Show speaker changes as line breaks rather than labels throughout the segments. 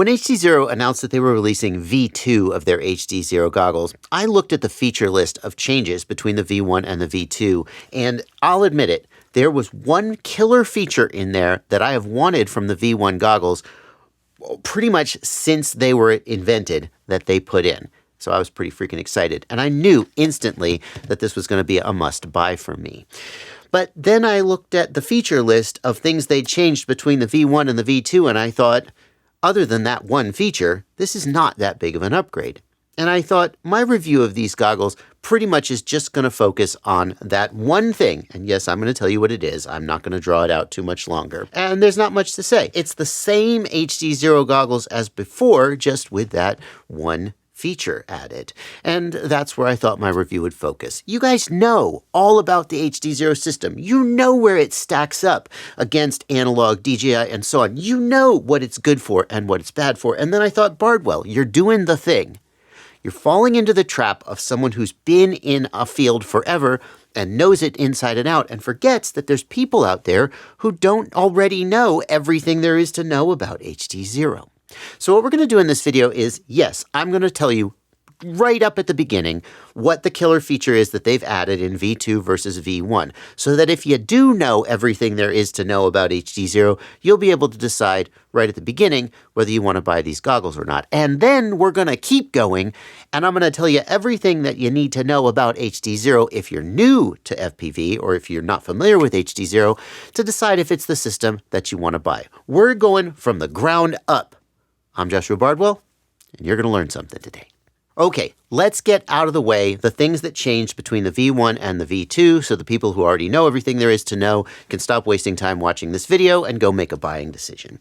When HDZero announced that they were releasing V2 of their HDZero goggles, I looked at the feature list of changes between the V1 and the V2, and I'll admit it, there was one killer feature in there that I have wanted from the V1 goggles pretty much since they were invented that they put in. So I was pretty freaking excited, and I knew instantly that this was going to be a must-buy for me. But then I looked at the feature list of things they changed between the V1 and the V2, and I thought, other than that one feature, this is not that big of an upgrade. And I thought my review of these goggles pretty much is just going to focus on that one thing. And yes, I'm going to tell you what it is. I'm not going to draw it out too much longer. And there's not much to say. It's the same HDZero goggles as before, just with that one feature added. And that's where I thought my review would focus. You guys know all about the HDZero system. You know where it stacks up against analog, DJI, and so on. You know what it's good for and what it's bad for. And then I thought, Bardwell, you're doing the thing. You're falling into the trap of someone who's been in a field forever and knows it inside and out and forgets that there's people out there who don't already know everything there is to know about HDZero. So what we're going to do in this video is, yes, I'm going to tell you right up at the beginning what the killer feature is that they've added in V2 versus V1, so that if you do know everything there is to know about HDZero, you'll be able to decide right at the beginning whether you want to buy these goggles or not. And then we're going to keep going, and I'm going to tell you everything that you need to know about HDZero if you're new to FPV or if you're not familiar with HDZero to decide if it's the system that you want to buy. We're going from the ground up. I'm Joshua Bardwell, and you're going to learn something today. Okay, let's get out of the way the things that changed between the V1 and the V2 so the people who already know everything there is to know can stop wasting time watching this video and go make a buying decision.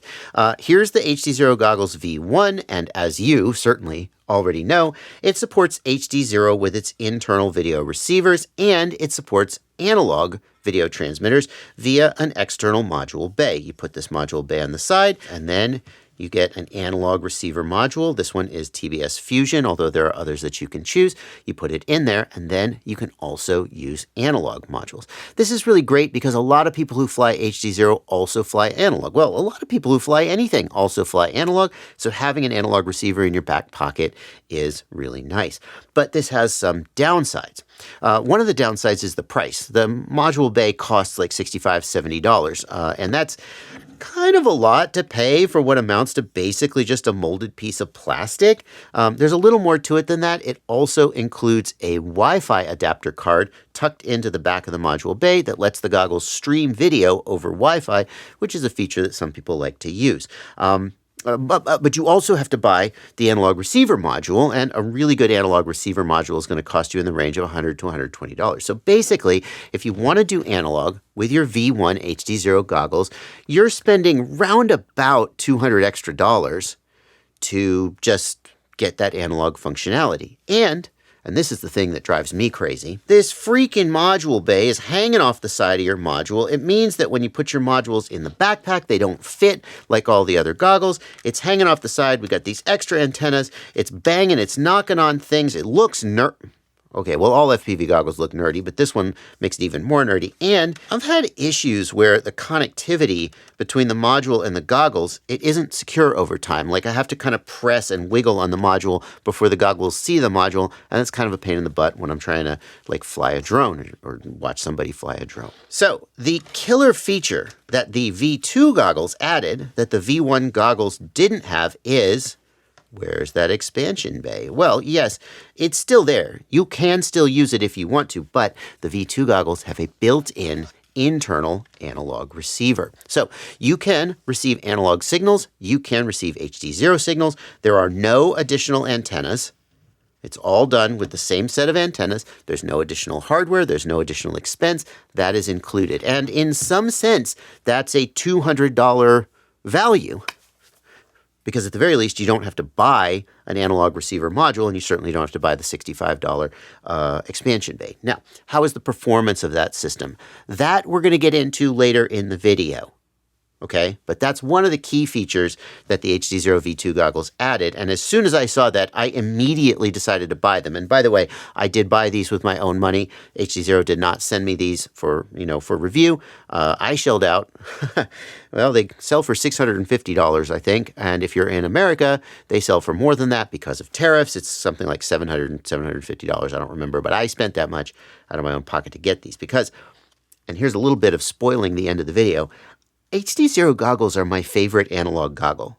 Here's the HDZero Goggles V1, and as you certainly already know, it supports HDZero with its internal video receivers, and it supports analog video transmitters via an external module bay. You put this module bay on the side, and then you get an analog receiver module. This one is TBS Fusion, although there are others that you can choose. You put it in there, and then you can also use analog modules. This is really great because a lot of people who fly HDZero also fly analog. Well, a lot of people who fly anything also fly analog, so having an analog receiver in your back pocket is really nice. But this has some downsides. One of the downsides is the price. The module bay costs like $65, $70, and that's kind of a lot to pay for what amounts to basically just a molded piece of plastic. There's a little more to it than that. It also includes a Wi-Fi adapter card tucked into the back of the module bay that lets the goggles stream video over Wi-Fi, which is a feature that some people like to use. But you also have to buy the analog receiver module, and a really good analog receiver module is going to cost you in the range of $100 to $120. So basically, if you want to do analog with your V1 HDZero goggles, you're spending round about $200 extra to just get that analog functionality. And this is the thing that drives me crazy, this freaking module bay is hanging off the side of your module. It means that when you put your modules in the backpack, they don't fit like all the other goggles. It's hanging off the side. We got these extra antennas. It's banging. It's knocking on things. It looks Okay, well, all FPV goggles look nerdy, but this one makes it even more nerdy. And I've had issues where the connectivity between the module and the goggles, it isn't secure over time. Like I have to kind of press and wiggle on the module before the goggles see the module, and it's kind of a pain in the butt when I'm trying to like fly a drone or watch somebody fly a drone. So the killer feature that the V2 goggles added that the V1 goggles didn't have is, where's that expansion bay? Well, yes, it's still there. You can still use it if you want to, but the V2 goggles have a built-in internal analog receiver. So you can receive analog signals. You can receive HDZero signals. There are no additional antennas. It's all done with the same set of antennas. There's no additional hardware. There's no additional expense. That is included. And in some sense, that's a $200 value, because at the very least, you don't have to buy an analog receiver module, and you certainly don't have to buy the $65 expansion bay. Now, how is the performance of that system? That we're going to get into later in the video. okay? But that's one of the key features that the HDZero V2 goggles added. And as soon as I saw that, I immediately decided to buy them. And by the way, I did buy these with my own money. HDZero did not send me these for, for review. I shelled out. Well, they sell for $650, I think. And if you're in America, they sell for more than that because of tariffs. It's something like $700, $750. I don't remember, but I spent that much out of my own pocket to get these because, and here's a little bit of spoiling the end of the video, HDZero goggles are my favorite analog goggle.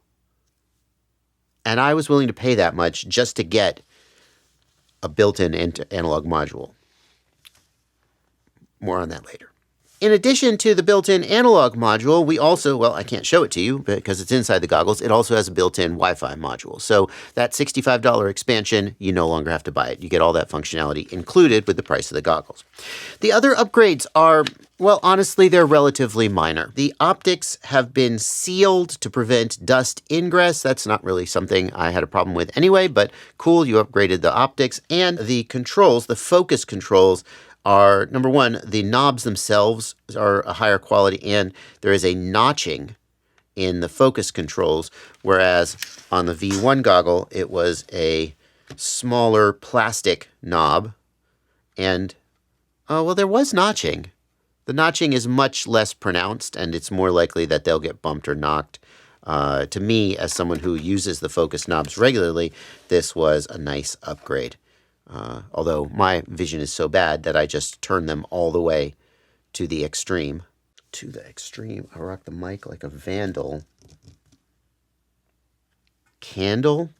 And I was willing to pay that much just to get a built-in analog module. More on that later. In addition to the built-in analog module, we also, well, I can't show it to you because it's inside the goggles. It also has a built-in Wi-Fi module. So that $65 expansion, you no longer have to buy it. You get all that functionality included with the price of the goggles. The other upgrades are, well, honestly, they're relatively minor. The optics have been sealed to prevent dust ingress. That's not really something I had a problem with anyway, but cool, you upgraded the optics. And the controls, the focus controls, are, number one, the knobs themselves are a higher quality, and there is a notching in the focus controls, whereas on the V1 goggle, it was a smaller plastic knob, and, oh, well, there was notching. The notching is much less pronounced, and it's more likely that they'll get bumped or knocked. To me, as someone who uses the focus knobs regularly, this was a nice upgrade. Although my vision is so bad that I just turn them all the way to the extreme. To the extreme. I rock the mic like a vandal. Candle?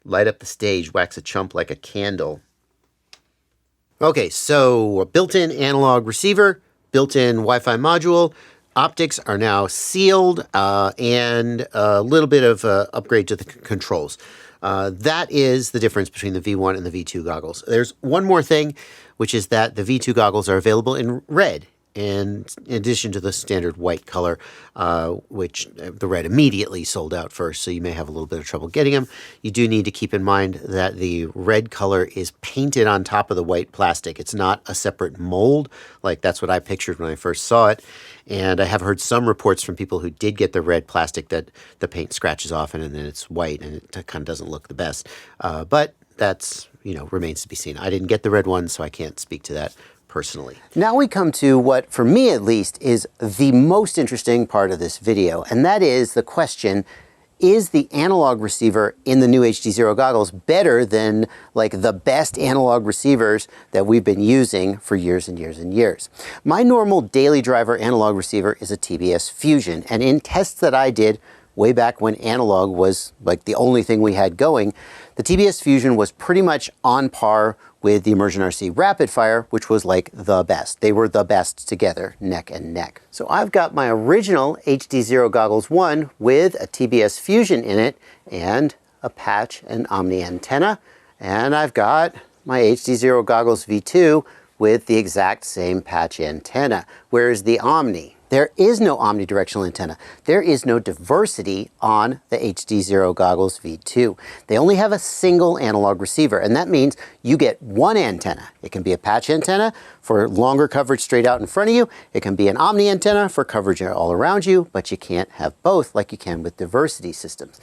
Light up the stage, wax a chump like a candle. Okay, so a built-in analog receiver, built-in Wi-Fi module. Optics are now sealed, and a little bit of upgrade to the controls. That is the difference between the V1 and the V2 goggles. There's one more thing, which is that the V2 goggles are available in red, and in addition to the standard white color, which the red immediately sold out first, so you may have a little bit of trouble getting them. You do need to keep in mind that the red color is painted on top of the white plastic. It's not a separate mold. Like, that's what I pictured when I first saw it. And I have heard some reports from people who did get the red plastic that the paint scratches off and then it's white and it kind of doesn't look the best. But that's, remains to be seen. I didn't get the red one, so I can't speak to that personally. Now we come to what, for me at least, is the most interesting part of this video, and that is the question, is the analog receiver in the new HDZero goggles better than like the best analog receivers that we've been using for years and years and years? My normal daily driver analog receiver is a TBS Fusion, and in tests that I did way back when analog was like the only thing we had going, the TBS Fusion was pretty much on par with the Immersion RC Rapid Fire, which was like the best. They were the best together, neck and neck. So I've got my original HDZero Goggles 1 with a TBS Fusion in it and a patch and Omni antenna. And I've got my HDZero Goggles V2 with the exact same patch antenna. Where's the Omni? There is no omnidirectional antenna. There is no diversity on the HDZero Goggles V2. They only have a single analog receiver, and that means you get one antenna. It can be a patch antenna for longer coverage straight out in front of you. It can be an Omni antenna for coverage all around you, but you can't have both like you can with diversity systems.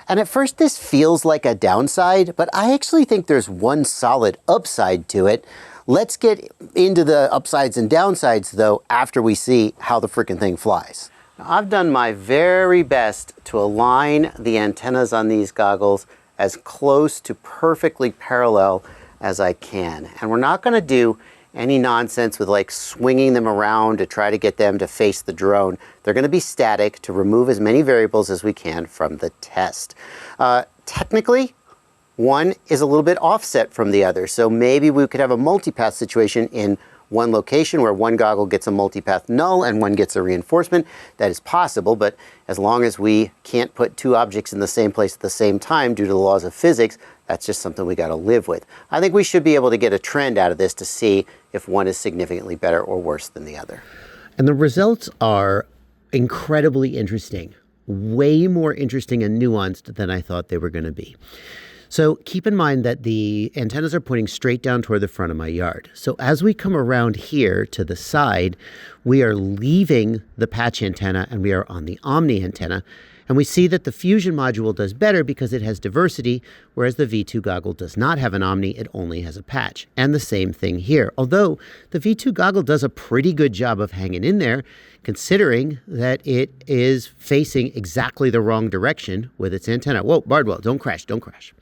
And at first this feels like a downside, but I actually think there's one solid upside to it. Let's get into the upsides and downsides, though, after we see how the frickin' thing flies. Now, I've done my very best to align the antennas on these goggles as close to perfectly parallel as I can. And we're not going to do any nonsense with like swinging them around to try to get them to face the drone. They're going to be static to remove as many variables as we can from the test. Technically, one is a little bit offset from the other. So maybe we could have a multipath situation in one location where one goggle gets a multipath null and one gets a reinforcement. That is possible, but as long as we can't put two objects in the same place at the same time due to the laws of physics, that's just something we got to live with. I think we should be able to get a trend out of this to see if one is significantly better or worse than the other. And the results are incredibly interesting, way more interesting and nuanced than I thought they were going to be. So keep in mind that the antennas are pointing straight down toward the front of my yard. So as we come around here to the side, we are leaving the patch antenna and we are on the Omni antenna. And we see that the Fusion module does better because it has diversity, whereas the V2 goggle does not have an Omni, it only has a patch. And the same thing here. Although the V2 goggle does a pretty good job of hanging in there, considering that it is facing exactly the wrong direction with its antenna. Whoa, Bardwell, don't crash, don't crash.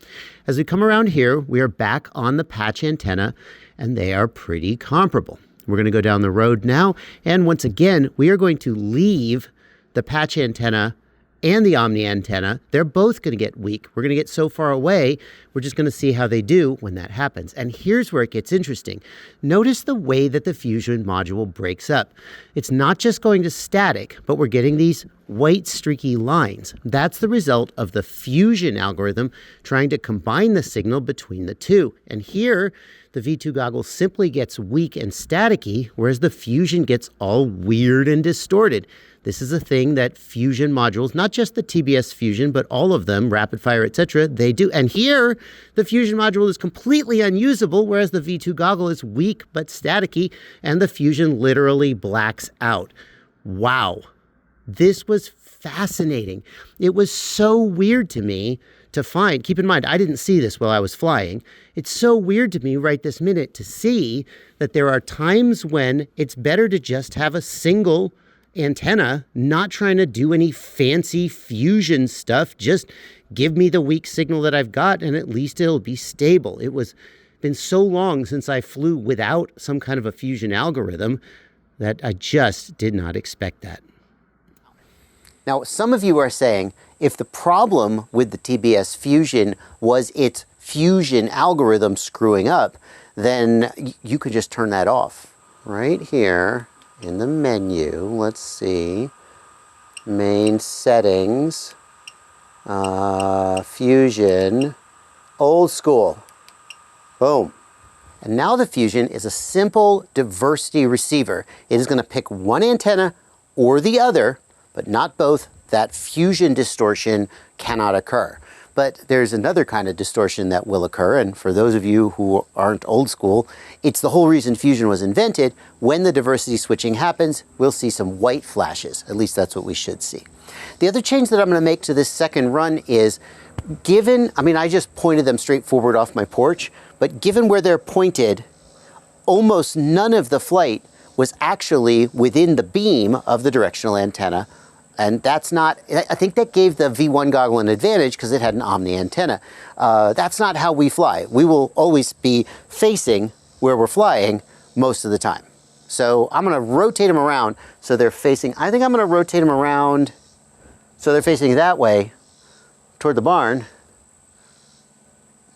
As we come around here, we are back on the patch antenna, and they are pretty comparable. We're going to go down the road now, and once again, we are going to leave the patch antenna and the Omni antenna. They're both going to get weak. We're going to get so far away, we're just going to see how they do when that happens. And here's where it gets interesting. Notice the way that the Fusion module breaks up. It's not just going to static, but we're getting these white streaky lines. That's the result of the Fusion algorithm trying to combine the signal between the two. And here, the V2 goggle simply gets weak and staticky, whereas the Fusion gets all weird and distorted. This is a thing that Fusion modules, not just the TBS Fusion, but all of them, rapid fire, etc., they do. And here, the Fusion module is completely unusable, whereas the V2 goggle is weak but staticky, and the Fusion literally blacks out. Wow. This was fascinating. It was so weird to me to find. Keep in mind, I didn't see this while I was flying. It's so weird to me right this minute to see that there are times when it's better to just have a single antenna, not trying to do any fancy Fusion stuff. Just give me the weak signal that I've got and at least it'll be stable. It was been so long since I flew without some kind of a Fusion algorithm that I just did not expect that. Now, some of you are saying if the problem with the TBS Fusion was its Fusion algorithm screwing up, then you could just turn that off right here. In the menu, let's see, main settings, Fusion, old school, boom. And now the Fusion is a simple diversity receiver. It is going to pick one antenna or the other, but not both. That Fusion distortion cannot occur. But there's another kind of distortion that will occur, and for those of you who aren't old school, it's the whole reason Fusion was invented. When the diversity switching happens, we'll see some white flashes. At least that's what we should see. The other change that I'm going to make to this second run is, I just pointed them straight forward off my porch, but given where they're pointed, almost none of the flight was actually within the beam of the directional antenna. And that's not, I think that gave the V1 goggle an advantage because it had an Omni antenna. That's not how we fly. We will always be facing where we're flying most of the time. So I'm going to rotate them around so they're facing, I think I'm going to rotate them around so they're facing that way toward the barn.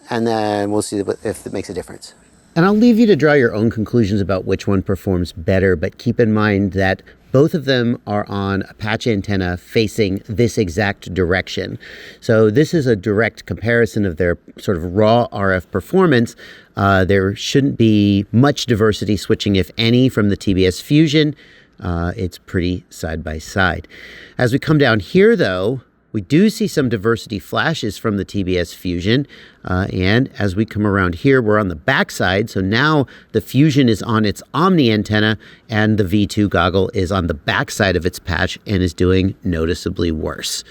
And then we'll see if it makes a difference. And I'll leave you to draw your own conclusions about which one performs better, but keep in mind that both of them are on a patch antenna facing this exact direction. So this is a direct comparison of their sort of raw RF performance. There shouldn't be much diversity switching, if any, from the TBS Fusion. It's pretty side by side. As we come down here, though, we do see some diversity flashes from the TBS Fusion, and as we come around here, we're on the backside, so now the Fusion is on its Omni antenna, and the V2 goggle is on the backside of its patch and is doing noticeably worse.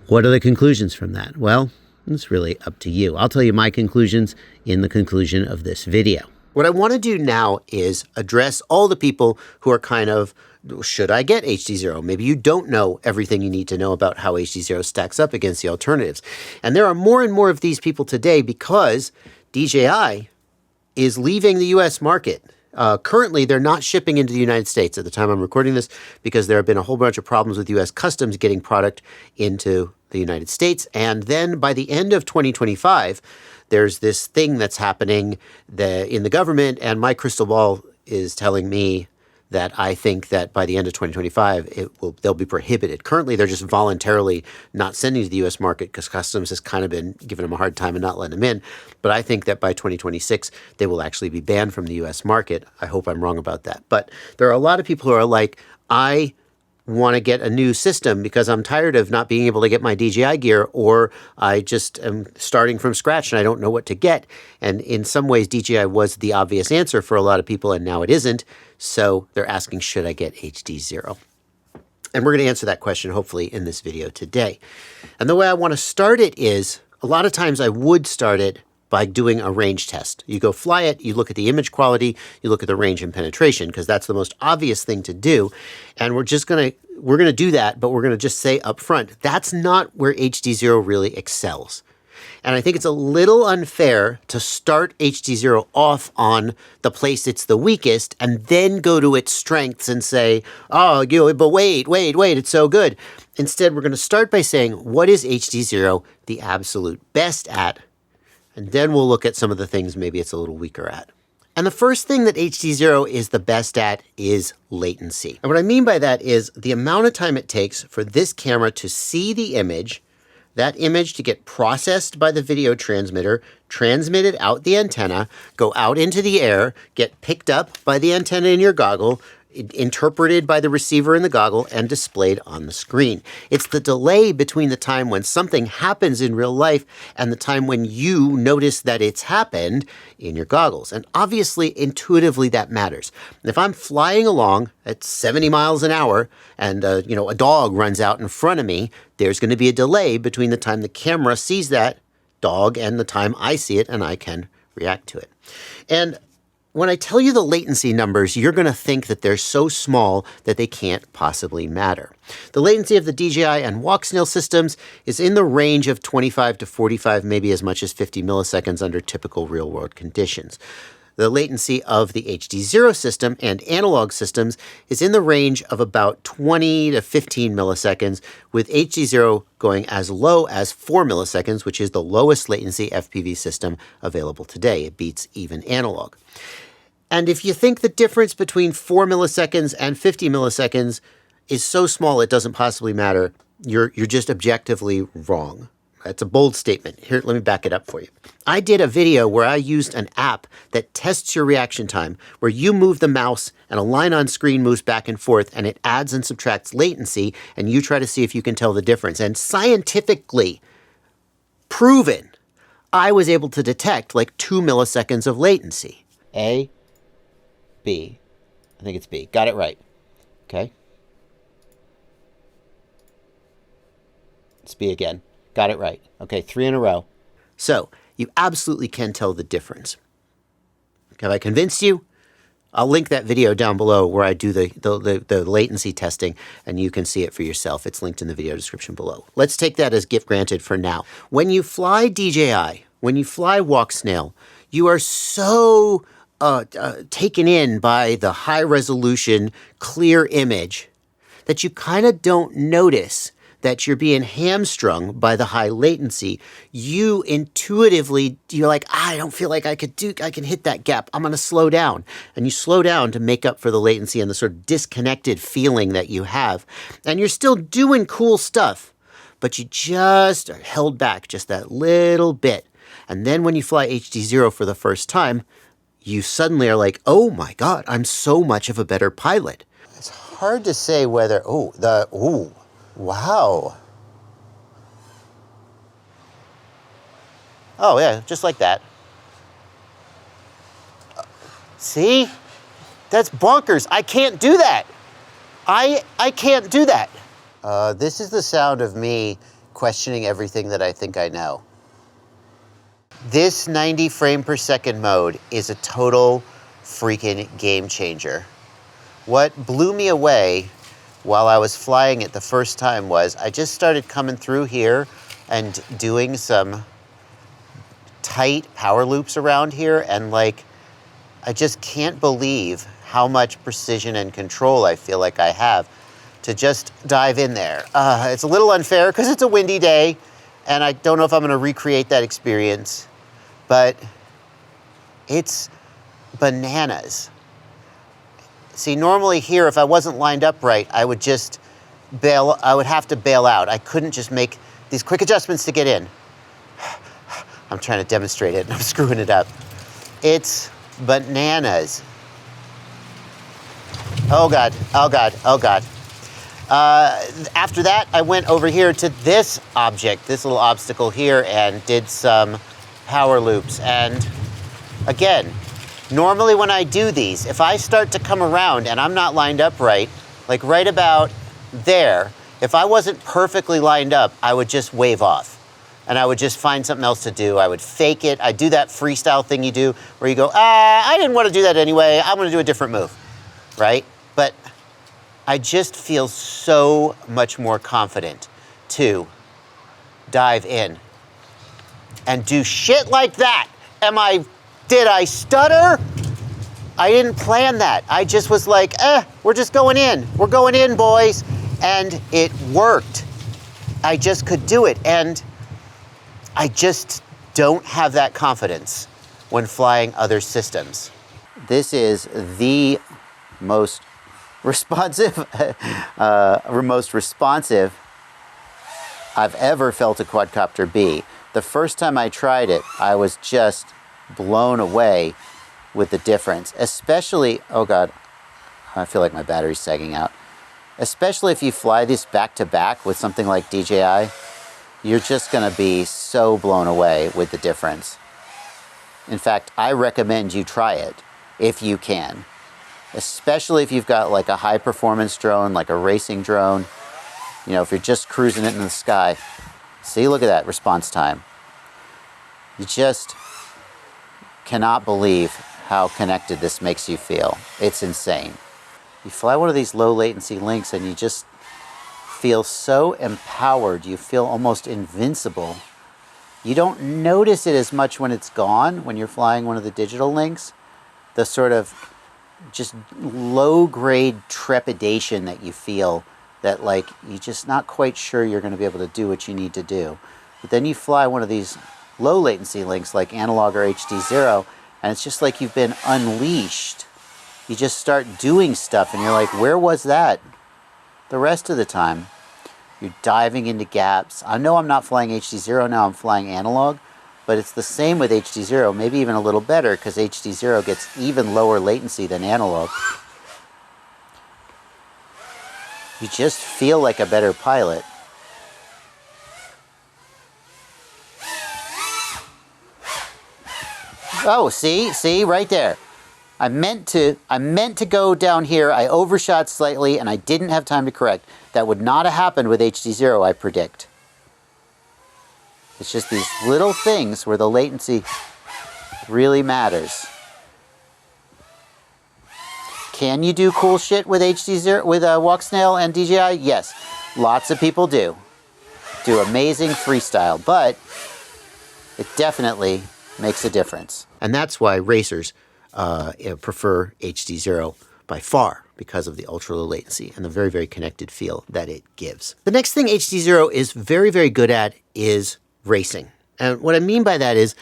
What are the conclusions from that? Well, it's really up to you. I'll tell you my conclusions in the conclusion of this video. What I want to do now is address all the people who are kind of, should I get HDZero? Maybe you don't know everything you need to know about how HDZero stacks up against the alternatives. And there are more and more of these people today because DJI is leaving the US market. Currently, they're not shipping into the United States at the time I'm recording this because there have been a whole bunch of problems with US Customs getting product into the United States. And then by the end of 2025, there's this thing that's happening in the government, and my crystal ball is telling me that I think that by the end of 2025, they'll be prohibited. Currently, they're just voluntarily not sending to the U.S. market because Customs has kind of been giving them a hard time and not letting them in. But I think that by 2026, they will actually be banned from the U.S. market. I hope I'm wrong about that. But there are a lot of people who are like, I want to get a new system because I'm tired of not being able to get my DJI gear, or I just am starting from scratch and I don't know what to get. And in some ways, DJI was the obvious answer for a lot of people, and now it isn't. So they're asking, should I get HDZero? And we're going to answer that question, hopefully, in this video today. And the way I want to start it is, a lot of times I would start it by doing a range test. You go fly it, you look at the image quality, you look at the range and penetration, because that's the most obvious thing to do. And we're going to do that, but we're going to just say up front, that's not where HDZero really excels. And I think it's a little unfair to start HDZero off on the place it's the weakest and then go to its strengths and say, oh, but wait, it's so good. Instead, we're going to start by saying, what is HDZero the absolute best at? And then we'll look at some of the things maybe it's a little weaker at. And the first thing that HDZero is the best at is latency. And what I mean by that is the amount of time it takes for this camera to see the image, that image to get processed by the video transmitter, transmitted out the antenna, go out into the air, get picked up by the antenna in your goggle, interpreted by the receiver in the goggle, and displayed on the screen. It's the delay between the time when something happens in real life and the time when you notice that it's happened in your goggles. And obviously, intuitively, that matters. If I'm flying along at 70 miles an hour and a dog runs out in front of me, there's going to be a delay between the time the camera sees that dog and the time I see it and I can react to it. And when I tell you the latency numbers, you're going to think that they're so small that they can't possibly matter. The latency of the DJI and Walksnail systems is in the range of 25 to 45, maybe as much as 50 milliseconds under typical real-world conditions. The latency of the HDZero system and analog systems is in the range of about 20 to 15 milliseconds, with HDZero going as low as 4 milliseconds, which is the lowest latency FPV system available today. It beats even analog. And if you think the difference between 4 milliseconds and 50 milliseconds is so small it doesn't possibly matter, you're just objectively wrong. That's a bold statement. Here, let me back it up for you. I did a video where I used an app that tests your reaction time, where you move the mouse and a line on screen moves back and forth, and it adds and subtracts latency, and you try to see if you can tell the difference. And scientifically proven, I was able to detect like 2 milliseconds of latency. A, B. I think it's B. Got it right. Okay. It's B again. Got it right. Okay, 3 in a row. So you absolutely can tell the difference. Have I convinced you? I'll link that video down below where I do the latency testing, and you can see it for yourself. It's linked in the video description below. Let's take that as gift granted for now. When you fly DJI, when you fly Walksnail, you are so taken in by the high resolution, clear image that you kind of don't notice that you're being hamstrung by the high latency. You intuitively, you're like, I don't feel like I can hit that gap. I'm going to slow down. And you slow down to make up for the latency and the sort of disconnected feeling that you have. And you're still doing cool stuff, but you just are held back just that little bit. And then when you fly HDZero for the first time, you suddenly are like, oh my God, I'm so much of a better pilot. It's hard to say whether, wow. Oh yeah, just like that. See? That's bonkers. I can't do that. I can't do that. This is the sound of me questioning everything that I think I know. This 90 frame per second mode is a total freaking game changer. What blew me away while I was flying it the first time was I just started coming through here and doing some tight power loops around here, and like, I just can't believe how much precision and control I feel like I have to just dive in there. It's a little unfair because it's a windy day and I don't know if I'm going to recreate that experience, but it's bananas. See, normally here, if I wasn't lined up right, I would just bail, I would have to bail out. I couldn't just make these quick adjustments to get in. I'm trying to demonstrate it and I'm screwing it up. It's bananas. Oh God, oh God, oh God. After that, I went over here to this object, this little obstacle here, and did some power loops. And again, normally when I do these, if I start to come around and I'm not lined up right, like right about there, if I wasn't perfectly lined up, I would just wave off. And I would just find something else to do. I would fake it. I'd do that freestyle thing you do where you go, I didn't want to do that anyway. I'm going to do a different move, right? But I just feel so much more confident to dive in and do shit like that. Did I stutter? I didn't plan that. I just was like, we're just going in. We're going in, boys. And it worked. I just could do it. And I just don't have that confidence when flying other systems. This is the most responsive, I've ever felt a quadcopter be. The first time I tried it, I was just blown away with the difference. Especially, oh God, I feel like my battery's sagging out. Especially if you fly this back to back with something like DJI, you're just gonna be so blown away with the difference. In fact, I recommend you try it if you can. Especially if you've got like a high performance drone, like a racing drone. You know, if you're just cruising it in the sky. See, look at that response time. You just cannot believe how connected this makes you feel. It's insane. You fly one of these low latency links and you just feel so empowered. You feel almost invincible. You don't notice it as much when it's gone, when you're flying one of the digital links. The sort of just low-grade trepidation that you feel, that like you're just not quite sure you're going to be able to do what you need to do. But then you fly one of these low latency links like Analog or HDZero, and it's just like you've been unleashed. You just start doing stuff and you're like, where was that the rest of the time? You're diving into gaps. I know I'm not flying HDZero now, I'm flying Analog, but it's the same with HDZero, maybe even a little better, because HDZero gets even lower latency than Analog. You just feel like a better pilot. Oh, see, right there. I meant to go down here. I overshot slightly and I didn't have time to correct. That would not have happened with HDZero, I predict. It's just these little things where the latency really matters. Can you do cool shit with HDZero, with Walksnail and DJI? Yes, lots of people do. Do amazing freestyle, but it definitely makes a difference. And that's why racers prefer HDZero by far, because of the ultra low latency and the very, very connected feel that it gives. The next thing HDZero is very, very good at is racing. And what I mean by that is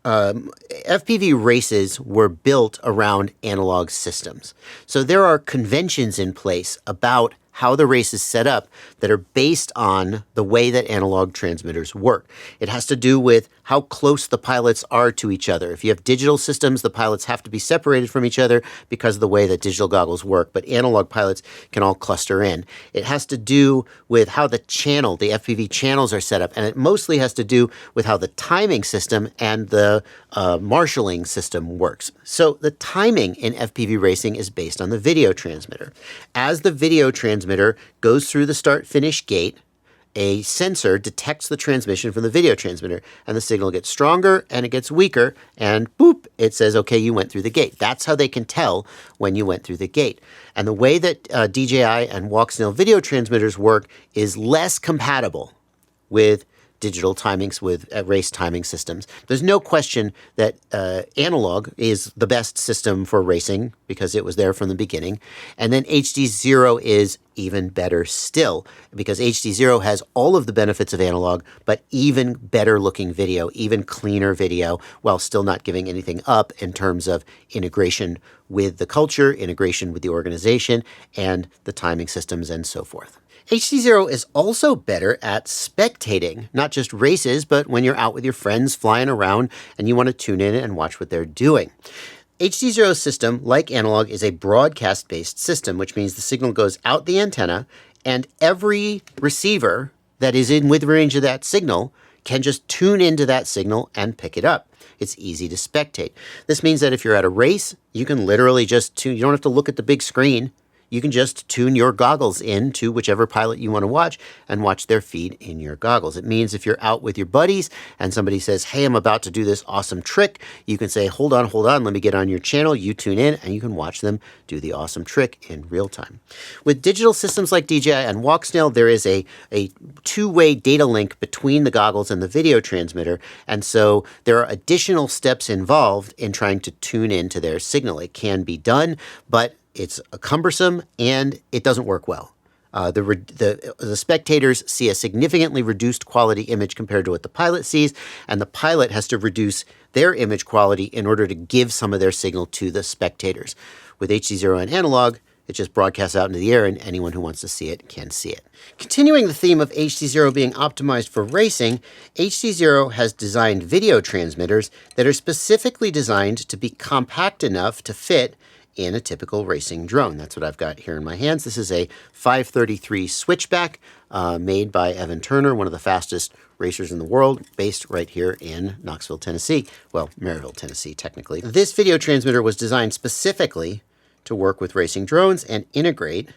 FPV races were built around analog systems. So there are conventions in place about how the race is set up that are based on the way that analog transmitters work. It has to do with how close the pilots are to each other. If you have digital systems, the pilots have to be separated from each other because of the way that digital goggles work, but analog pilots can all cluster in. It has to do with how the FPV channels are set up, and it mostly has to do with how the timing system and the marshalling system works. So the timing in FPV racing is based on the video transmitter. As the video transmitter goes through the start-finish gate, a sensor detects the transmission from the video transmitter, and the signal gets stronger and it gets weaker, and boop, it says, okay, you went through the gate. That's how they can tell when you went through the gate. And the way that DJI and Walksnail video transmitters work is less compatible with digital timings, with race timing systems. There's no question that analog is the best system for racing because it was there from the beginning. And then HDZero is even better still because HDZero has all of the benefits of analog, but even better looking video, even cleaner video, while still not giving anything up in terms of integration with the culture, integration with the organization, and the timing systems and so forth. HDZero is also better at spectating, not just races, but when you're out with your friends flying around and you want to tune in and watch what they're doing. HDZero's system, like analog, is a broadcast-based system, which means the signal goes out the antenna And every receiver that is in with range of that signal can just tune into that signal and pick it up. It's easy to spectate. This means that if you're at a race, you can literally just tune. You don't have to look at the big screen. You can just tune your goggles in to whichever pilot you want to watch and watch their feed in your goggles. It means if you're out with your buddies and somebody says, hey, I'm about to do this awesome trick, you can say, hold on, let me get on your channel. You tune in and you can watch them do the awesome trick in real time. With digital systems like DJI and Walksnail, there is a two-way data link between the goggles and the video transmitter. And so there are additional steps involved in trying to tune into their signal. It can be done, but it's cumbersome and it doesn't work well. The spectators see a significantly reduced quality image compared to what the pilot sees, and the pilot has to reduce their image quality in order to give some of their signal to the spectators. With HDZero and analog, it just broadcasts out into the air and anyone who wants to see it can see it. Continuing the theme of HDZero being optimized for racing, HDZero has designed video transmitters that are specifically designed to be compact enough to fit in a typical racing drone. That's what I've got here in my hands. This is a 533 switchback made by Evan Turner, one of the fastest racers in the world, based right here in Knoxville, Tennessee. Well, Maryville, Tennessee, technically. This video transmitter was designed specifically to work with racing drones and integrate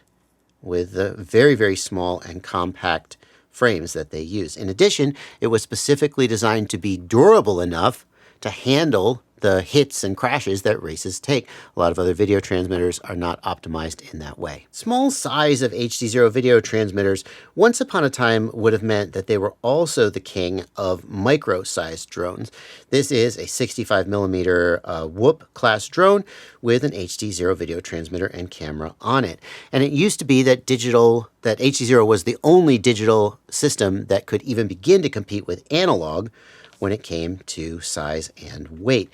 with the very, very small and compact frames that they use. In addition, it was specifically designed to be durable enough to handle the hits and crashes that races take. A lot of other video transmitters are not optimized in that way. Small size of HDZero video transmitters once upon a time would have meant that they were also the king of micro-sized drones. This is a 65mm Whoop class drone with an HDZero video transmitter and camera on it. And it used to be that HDZero was the only digital system that could even begin to compete with analog when it came to size and weight.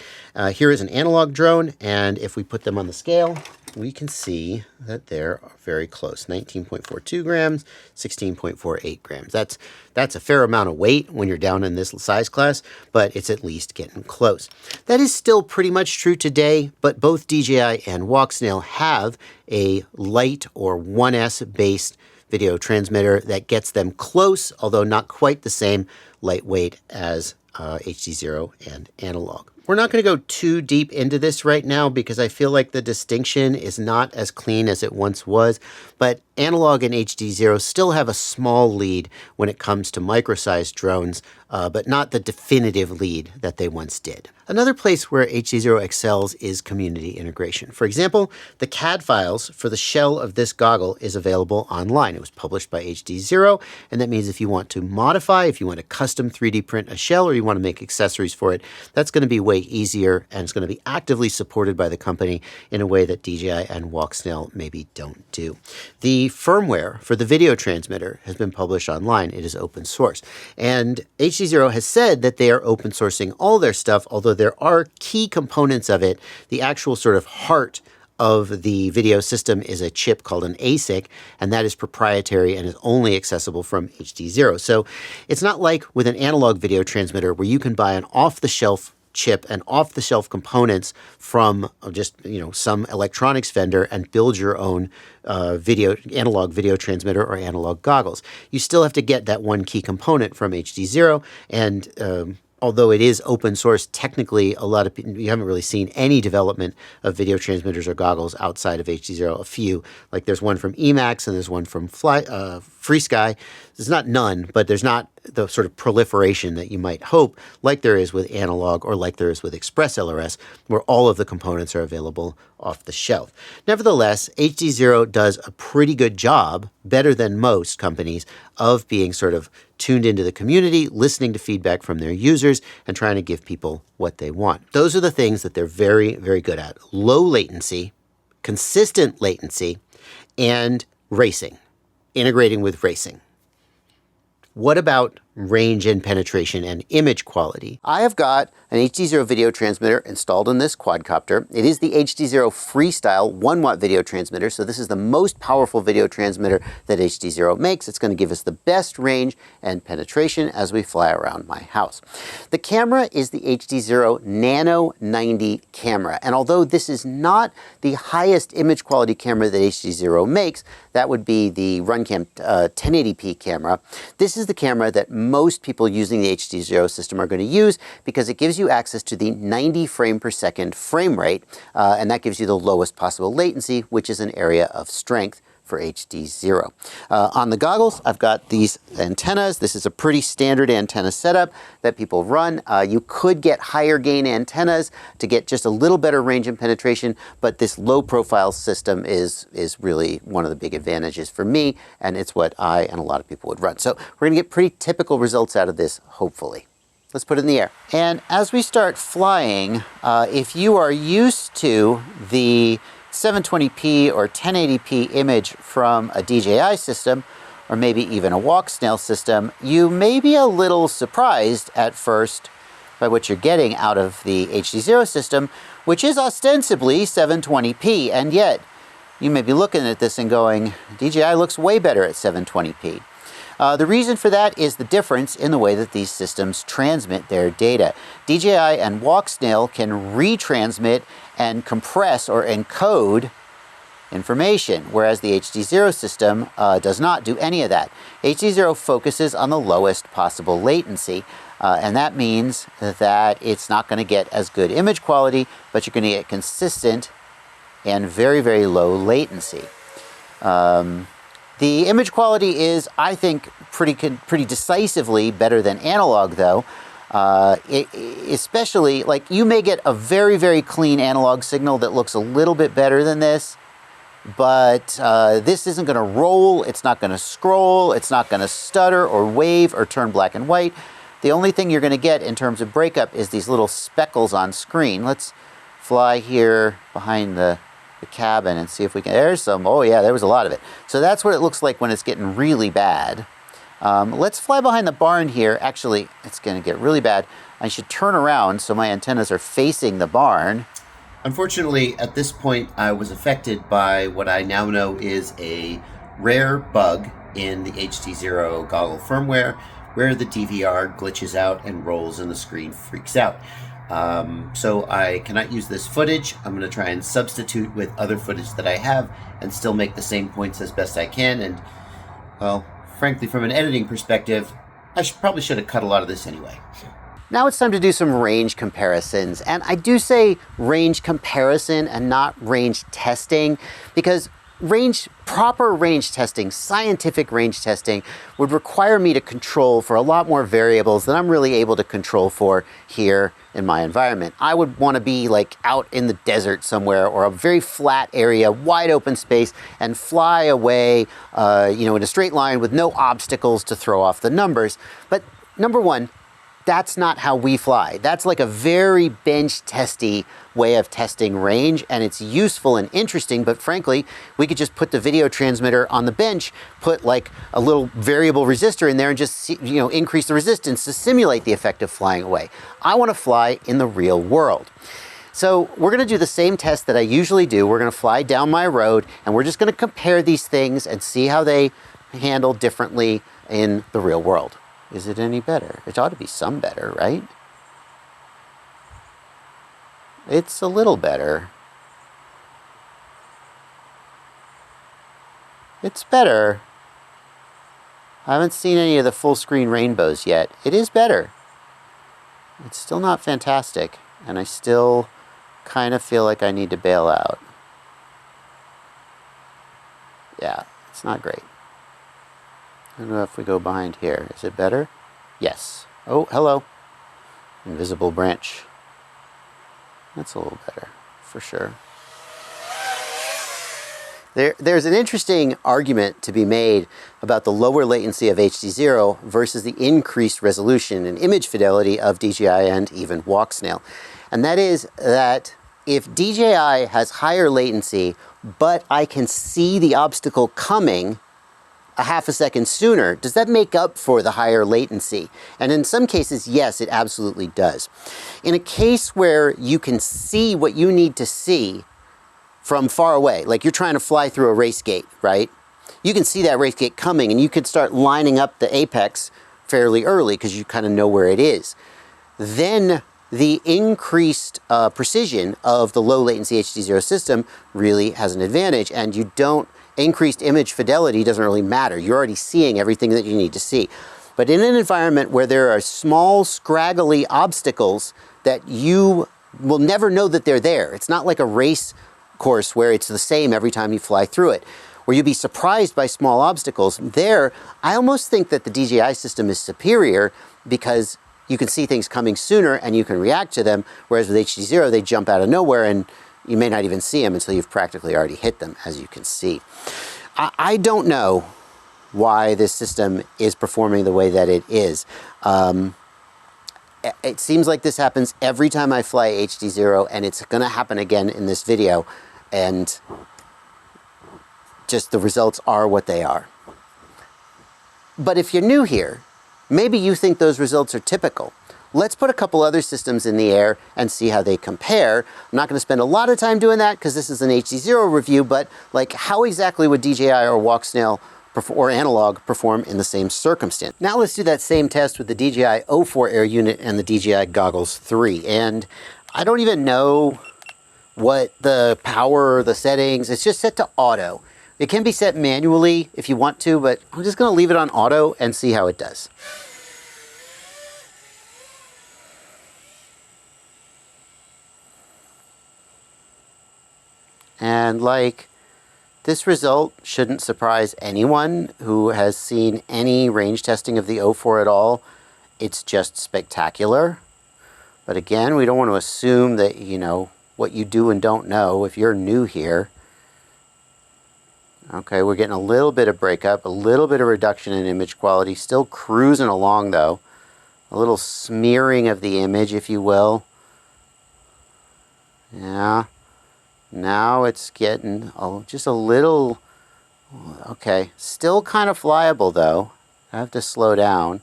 Here is an analog drone, and if we put them on the scale, we can see that they're very close. 19.42 grams, 16.48 grams. That's a fair amount of weight when you're down in this size class, but it's at least getting close. That is still pretty much true today, but both DJI and Walksnail have a light or 1S based video transmitter that gets them close, although not quite the same lightweight as HDZero and analog. We're not going to go too deep into this right now because I feel like the distinction is not as clean as it once was, but analog and HDZero still have a small lead when it comes to micro-sized drones, but not the definitive lead that they once did. Another place where HDZero excels is community integration. For example, the CAD files for the shell of this goggle is available online. It was published by HDZero, and that means if you want to modify, if you want to custom 3D print a shell, or you want to make accessories for it, that's going to be way easier, and it's going to be actively supported by the company in a way that DJI and Walksnail maybe don't do. The firmware for the video transmitter has been published online. It is open source. And HDZero has said that they are open sourcing all their stuff, although there are key components of it. The actual sort of heart of the video system is a chip called an ASIC, and that is proprietary and is only accessible from HDZero. So it's not like with an analog video transmitter where you can buy an off-the-shelf chip and off-the-shelf components from just some electronics vendor and build your own analog video transmitter or analog goggles. You still have to get that one key component from HDZero, and although it is open source, technically a lot of people, you haven't really seen any development of video transmitters or goggles outside of HDZero. A few, like there's one from Emacs and there's one from FreeSky. There's not none, but there's not the sort of proliferation that you might hope, like there is with analog or like there is with Express LRS, where all of the components are available off the shelf. Nevertheless, HDZero does a pretty good job, better than most companies, of being sort of tuned into the community, listening to feedback from their users, and trying to give people what they want. Those are the things that they're very, very good at. Low latency, consistent latency, and racing, integrating with racing. What about range and penetration and image quality. I have got an HDZero video transmitter installed in this quadcopter. It is the HDZero Freestyle 1-watt video transmitter, so this is the most powerful video transmitter that HDZero makes. It's going to give us the best range and penetration as we fly around my house. The camera is the HDZero Nano 90 camera, and although this is not the highest image quality camera that HDZero makes, that would be the RunCam 1080p camera. This is the camera that most people using the HDZero system are going to use because it gives you access to the 90 frame per second frame rate, and that gives you the lowest possible latency, which is an area of strength for HDZero. On the goggles, I've got these antennas. This is a pretty standard antenna setup that people run. You could get higher gain antennas to get just a little better range and penetration, but this low profile system is really one of the big advantages for me, and it's what I and a lot of people would run. So we're gonna get pretty typical results out of this, hopefully. Let's put it in the air. And as we start flying, if you are used to the 720p or 1080p image from a DJI system, or maybe even a Walksnail system, you may be a little surprised at first by what you're getting out of the HDZero system, which is ostensibly 720p, and yet you may be looking at this and going, DJI looks way better at 720p. The reason for that is the difference in the way that these systems transmit their data. DJI and Walksnail can retransmit and compress or encode information, whereas the HDZero system does not do any of that. HDZero focuses on the lowest possible latency, and that means that it's not going to get as good image quality, but you're going to get consistent and very, very low latency. The image quality is, I think, pretty decisively better than analog, though. Especially, like, you may get a very, very clean analog signal that looks a little bit better than this, but this isn't going to roll, it's not going to scroll, it's not going to stutter or wave or turn black and white. The only thing you're going to get in terms of breakup is these little speckles on screen. Let's fly here behind the cabin and see if we can. There's some. Oh yeah, there was a lot of it. So that's what it looks like when it's getting really bad. Let's fly behind the barn here. Actually, it's going to get really bad. I should turn around so my antennas are facing the barn. Unfortunately, at this point, I was affected by what I now know is a rare bug in the HDZero goggle firmware, where the DVR glitches out and rolls and the screen freaks out. So I cannot use this footage. I'm going to try and substitute with other footage that I have and still make the same points as best I can. And, well, frankly, from an editing perspective, I probably should have cut a lot of this anyway. Now it's time to do some range comparisons. And I do say range comparison and not range testing because proper range testing, scientific range testing, would require me to control for a lot more variables than I'm really able to control for here in my environment. I would want to be like out in the desert somewhere or a very flat area, wide open space, and fly away, in a straight line with no obstacles to throw off the numbers. But number one, that's not how we fly. That's like a very bench testy way of testing range, and it's useful and interesting, but frankly, we could just put the video transmitter on the bench, put like a little variable resistor in there and just, increase the resistance to simulate the effect of flying away. I want to fly in the real world. So we're going to do the same test that I usually do. We're going to fly down my road, and we're just going to compare these things and see how they handle differently in the real world. Is it any better? It ought to be some better, right? It's a little better. It's better. I haven't seen any of the full screen rainbows yet. It is better. It's still not fantastic, and I still kind of feel like I need to bail out. Yeah, it's not great. I don't know if we go behind here. Is it better? Yes. Oh, hello. Invisible branch. That's a little better, for sure. There's an interesting argument to be made about the lower latency of HDZero versus the increased resolution and image fidelity of DJI and even Walksnail. And that is that if DJI has higher latency, but I can see the obstacle coming, a half a second sooner, does that make up for the higher latency? And in some cases, yes, it absolutely does. In a case where you can see what you need to see from far away, like you're trying to fly through a race gate, right? You can see that race gate coming and you could start lining up the apex fairly early because you kind of know where it is. Then the increased precision of the low latency HDZero system really has an advantage, and increased image fidelity doesn't really matter. You're already seeing everything that you need to see. But in an environment where there are small, scraggly obstacles that you will never know that they're there, it's not like a race course where it's the same every time you fly through it, where you'd be surprised by small obstacles. There, I almost think that the DJI system is superior because you can see things coming sooner and you can react to them, whereas with HDZero, they jump out of nowhere and you may not even see them until you've practically already hit them, as you can see. I don't know why this system is performing the way that it is. It seems like this happens every time I fly HDZero, and it's going to happen again in this video, and just the results are what they are. But if you're new here, maybe you think those results are typical. Let's put a couple other systems in the air and see how they compare. I'm not going to spend a lot of time doing that because this is an HDZero review, but like how exactly would DJI or Walksnail or Analog perform in the same circumstance? Now let's do that same test with the DJI O4 Air Unit and the DJI Goggles 3. And I don't even know what the power, the settings, it's just set to auto. It can be set manually if you want to, but I'm just going to leave it on auto and see how it does. And like, this result shouldn't surprise anyone who has seen any range testing of the O4 at all. It's just spectacular. But again, we don't want to assume that you know what you do and don't know if you're new here. Okay, we're getting a little bit of breakup, a little bit of reduction in image quality, still cruising along though. A little smearing of the image, if you will. Yeah. Now it's getting just a little, okay, still kind of flyable though. I have to slow down.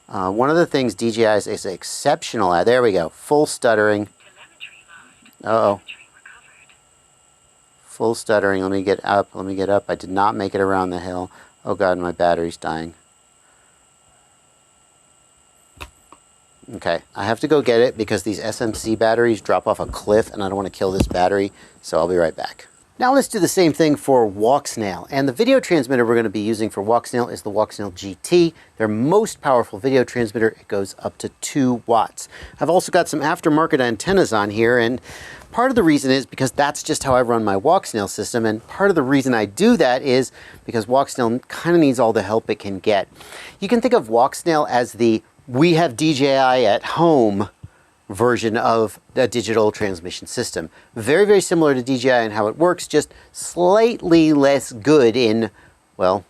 One of the things DJI is exceptional at, there we go, full stuttering. Uh-oh. Full stuttering, let me get up, I did not make it around the hill. Oh God, my battery's dying. Okay, I have to go get it because these SMC batteries drop off a cliff and I don't want to kill this battery, so I'll be right back. Now let's do the same thing for Walksnail. And the video transmitter we're going to be using for Walksnail is the Walksnail GT. Their most powerful video transmitter. It goes up to 2 watts. I've also got some aftermarket antennas on here, and part of the reason is because that's just how I run my Walksnail system, and part of the reason I do that is because Walksnail kind of needs all the help it can get. You can think of Walksnail as the we have DJI at home version of a digital transmission system. Very, very similar to DJI and how it works, just slightly less good in, well,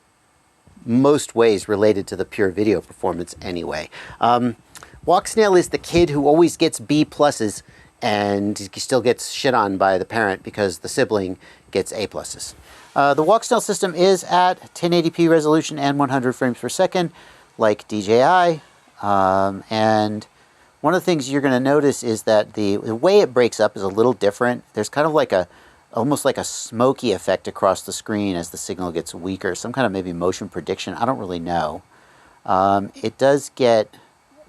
most ways related to the pure video performance anyway. Walksnail is the kid who always gets B pluses and still gets shit on by the parent because the sibling gets A pluses. The Walksnail system is at 1080p resolution and 100 frames per second, like DJI. And one of the things you're going to notice is that the way it breaks up is a little different. There's kind of like almost like a smoky effect across the screen as the signal gets weaker. Some kind of maybe motion prediction. I don't really know. It does get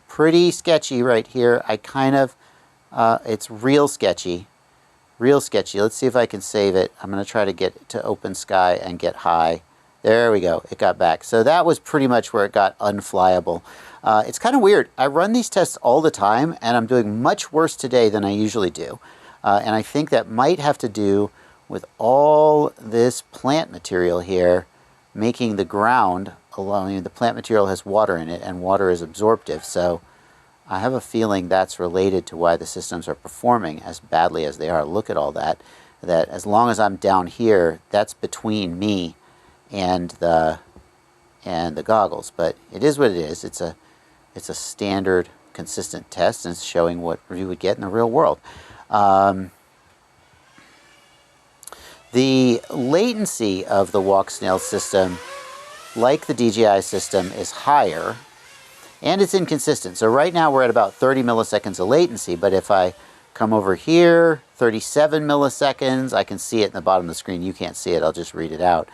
pretty sketchy right here. It's real sketchy. Real sketchy. Let's see if I can save it. I'm going to try to get to open sky and get high. There we go. It got back. So that was pretty much where it got unflyable. It's kind of weird. I run these tests all the time, and I'm doing much worse today than I usually do. And I think that might have to do with all this plant material here making the ground, although the plant material has water in it, and water is absorptive. So I have a feeling that's related to why the systems are performing as badly as they are. Look at all that. That as long as I'm down here, that's between me and the goggles. But it is what it is. It's a standard, consistent test, and it's showing what you would get in the real world. The latency of the Walksnail system like the DJI system, is higher, and it's inconsistent. So right now we're at about 30 milliseconds of latency, but if I come over here, 37 milliseconds, I can see it in the bottom of the screen. You can't see it, I'll just read it out.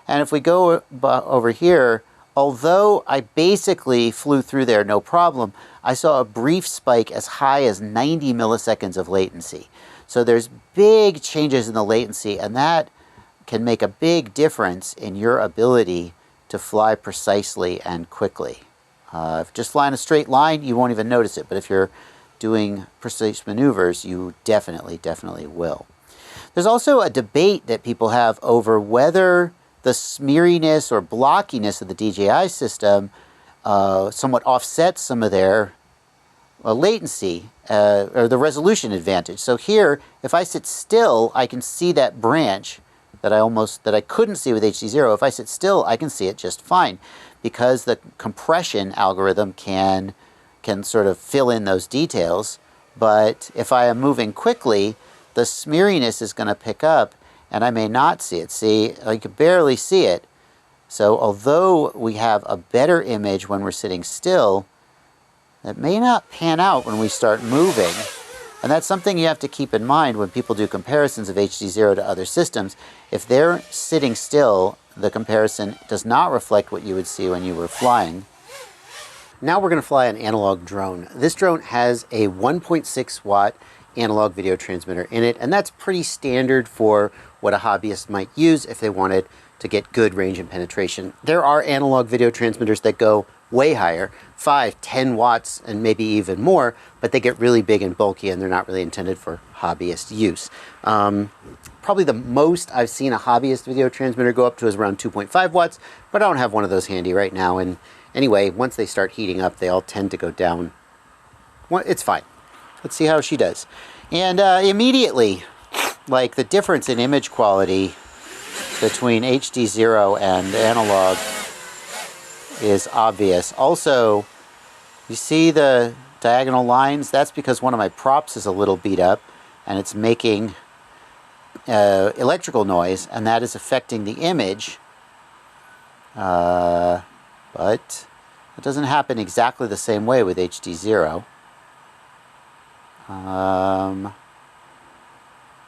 And if we go over here, although I basically flew through there no problem, I saw a brief spike as high as 90 milliseconds of latency. So there's big changes in the latency, and that can make a big difference in your ability to fly precisely and quickly. If just fly in a straight line, you won't even notice it, but if you're doing precise maneuvers, you definitely will. There's also a debate that people have over whether the smeariness or blockiness of the DJI system somewhat offsets some of their latency or the resolution advantage. So here, if I sit still, I can see that branch that I couldn't see with HDZero. If I sit still, I can see it just fine because the compression algorithm can sort of fill in those details. But if I am moving quickly, the smeariness is going to pick up and I may not see it. See, I can barely see it. So although we have a better image when we're sitting still, it may not pan out when we start moving. And that's something you have to keep in mind when people do comparisons of HDZero to other systems. If they're sitting still, the comparison does not reflect what you would see when you were flying. Now we're going to fly an analog drone. This drone has a 1.6 watt analog video transmitter in it, and that's pretty standard for what a hobbyist might use if they wanted to get good range and penetration. There are analog video transmitters that go way higher, 5, 10 watts, and maybe even more, but they get really big and bulky and they're not really intended for hobbyist use. Probably the most I've seen a hobbyist video transmitter go up to is around 2.5 watts, but I don't have one of those handy right now. And anyway, once they start heating up, they all tend to go down. Well, it's fine. Let's see how she does. And immediately, like, the difference in image quality between HDZero and analog is obvious. Also, you see the diagonal lines? That's because one of my props is a little beat up and it's making electrical noise, and that is affecting the image. But it doesn't happen exactly the same way with HDZero.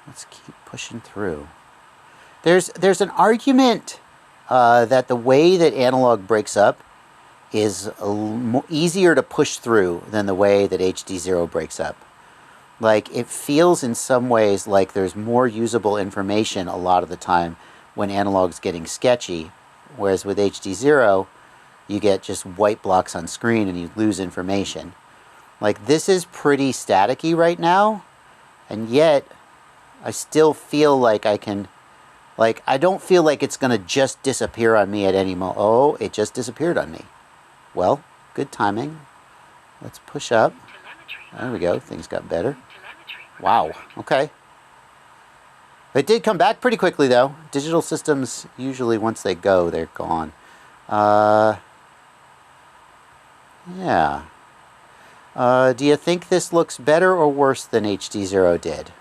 Let's keep pushing through. There's an argument that the way that analog breaks up is easier to push through than the way that HDZero breaks up. Like, it feels in some ways like there's more usable information a lot of the time when analog's getting sketchy, whereas with HDZero, you get just white blocks on screen and you lose information. Like, this is pretty staticky right now, and yet I still feel like I can, like, I don't feel like it's going to just disappear on me at any moment. Oh, it just disappeared on me. Well, good timing. Let's push up. There we go. Things got better. Wow. Okay. It did come back pretty quickly, though. Digital systems, usually once they go, they're gone. Yeah. Do you think this looks better or worse than HDZero did?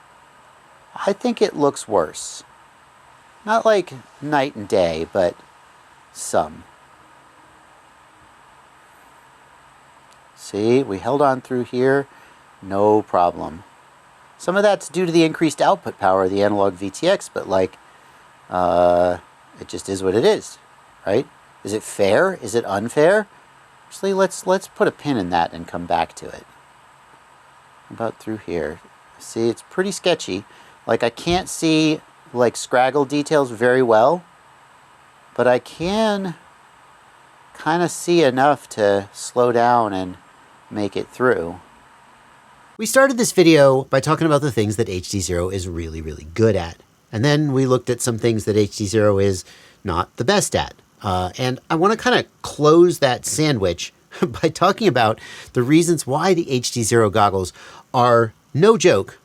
I think it looks worse. Not like night and day, but some. See, we held on through here, no problem. Some of that's due to the increased output power of the analog VTX, but like, it just is what it is, right? Is it fair? Is it unfair? Actually, let's put a pin in that and come back to it. About through here. See, it's pretty sketchy. Like, I can't see like scraggle details very well, but I can kind of see enough to slow down and make it through. We started this video by talking about the things that HDZero is really, really good at. And then we looked at some things that HDZero is not the best at. And I want to kind of close that sandwich by talking about the reasons why the HDZero goggles are, no joke,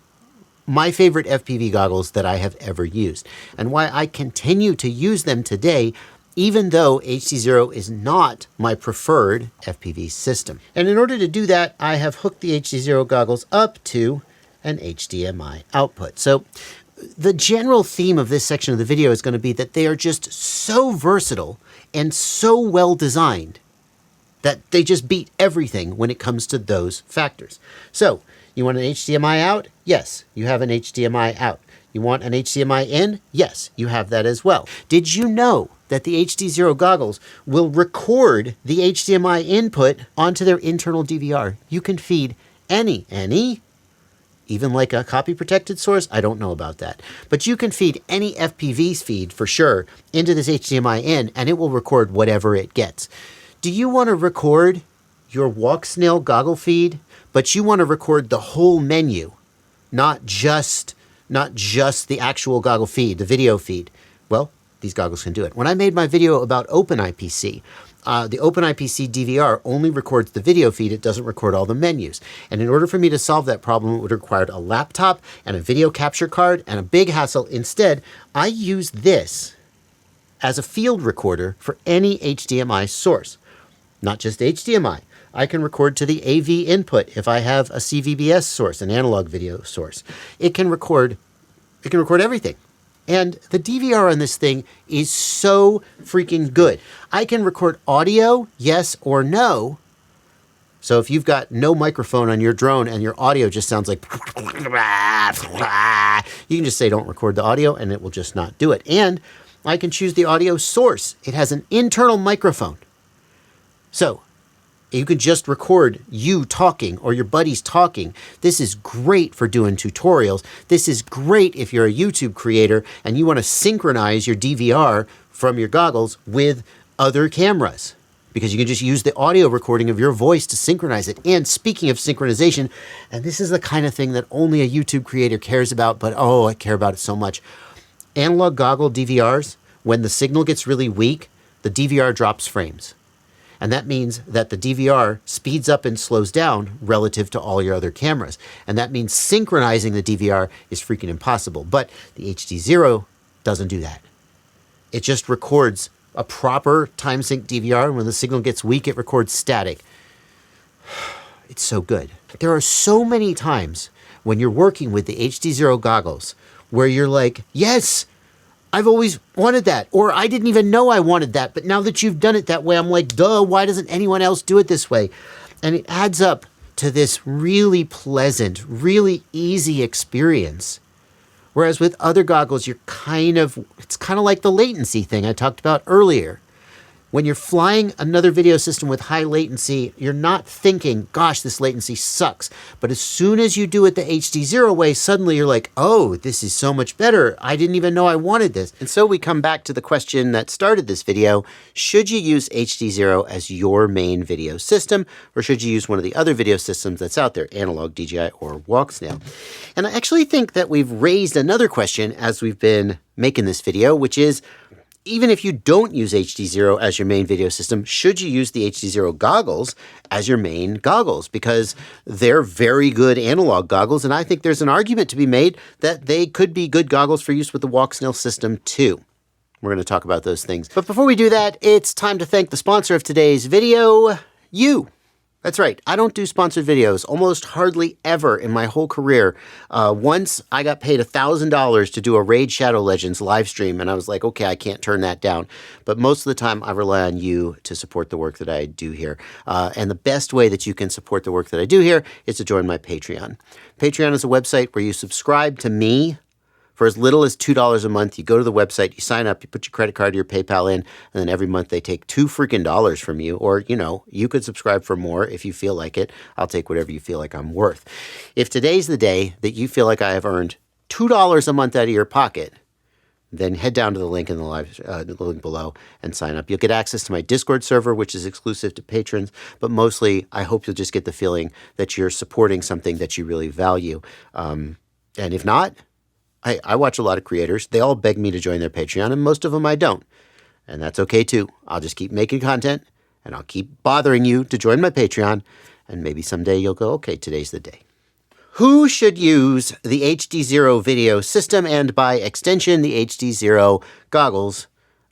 my favorite FPV goggles that I have ever used, and why I continue to use them today, even though HDZero is not my preferred FPV system. And in order to do that, I have hooked the HDZero goggles up to an HDMI output. So the general theme of this section of the video is going to be that they are just so versatile and so well designed that they just beat everything when it comes to those factors. So, you want an HDMI out? Yes, you have an HDMI out. You want an HDMI in? Yes, you have that as well. Did you know that the HDZero goggles will record the HDMI input onto their internal DVR? You can feed any, even like a copy protected source? I don't know about that. But you can feed any FPV feed for sure into this HDMI in, and it will record whatever it gets. Do you want to record your Walksnail goggle feed, but you want to record the whole menu, not just the actual goggle feed, the video feed? Well, these goggles can do it. When I made my video about OpenIPC, the OpenIPC DVR only records the video feed. It doesn't record all the menus. And in order for me to solve that problem, it would require a laptop and a video capture card and a big hassle. Instead, I use this as a field recorder for any HDMI source. Not just HDMI. I can record to the AV input if I have a CVBS source, an analog video source. It can record everything. And the DVR on this thing is so freaking good. I can record audio, yes or no. So if you've got no microphone on your drone and your audio just sounds like, you can just say don't record the audio and it will just not do it. And I can choose the audio source. It has an internal microphone. So you can just record you talking or your buddies talking. This is great for doing tutorials. This is great if you're a YouTube creator and you want to synchronize your DVR from your goggles with other cameras, because you can just use the audio recording of your voice to synchronize it. And speaking of synchronization, and this is the kind of thing that only a YouTube creator cares about, but oh, I care about it so much. Analog goggle DVRs, when the signal gets really weak, the DVR drops frames. And that means that the DVR speeds up and slows down relative to all your other cameras. And that means synchronizing the DVR is freaking impossible. But the HDZero doesn't do that. It just records a proper time sync DVR. And when the signal gets weak, it records static. It's so good. There are so many times when you're working with the HDZero goggles where you're like, yes, I've always wanted that, or I didn't even know I wanted that, but now that you've done it that way, I'm like, duh, why doesn't anyone else do it this way? And it adds up to this really pleasant, really easy experience. Whereas with other goggles, it's kind of like the latency thing I talked about earlier. When you're flying another video system with high latency, you're not thinking, gosh, this latency sucks. But as soon as you do it the HDZero way, suddenly you're like, oh, this is so much better. I didn't even know I wanted this. And so we come back to the question that started this video. Should you use HDZero as your main video system, or should you use one of the other video systems that's out there, analog, DJI, or Walksnail? And I actually think that we've raised another question as we've been making this video, which is, even if you don't use HDZero as your main video system, should you use the HDZero goggles as your main goggles? Because they're very good analog goggles, and I think there's an argument to be made that they could be good goggles for use with the Walksnail system too. We're going to talk about those things. But before we do that, it's time to thank the sponsor of today's video, you. That's right. I don't do sponsored videos almost hardly ever in my whole career. Once I got paid $1,000 to do a Raid Shadow Legends live stream, and I was like, okay, I can't turn that down. But most of the time, I rely on you to support the work that I do here. And the best way that you can support the work that I do here is to join my Patreon. Patreon is a website where you subscribe to me for as little as $2 a month. You go to the website, you sign up, you put your credit card or your PayPal in, and then every month they take $2 freaking from you. Or, you know, you could subscribe for more if you feel like it. I'll take whatever you feel like I'm worth. If today's the day that you feel like I have earned $2 a month out of your pocket, then head down to the link in the link below and sign up. You'll get access to my Discord server, which is exclusive to patrons, but mostly I hope you'll just get the feeling that you're supporting something that you really value. And if not, I watch a lot of creators. They all beg me to join their Patreon, and most of them I don't. And that's okay too. I'll just keep making content, and I'll keep bothering you to join my Patreon, and maybe someday you'll go, okay, today's the day. Who should use the HDZero video system, and by extension, the HDZero goggles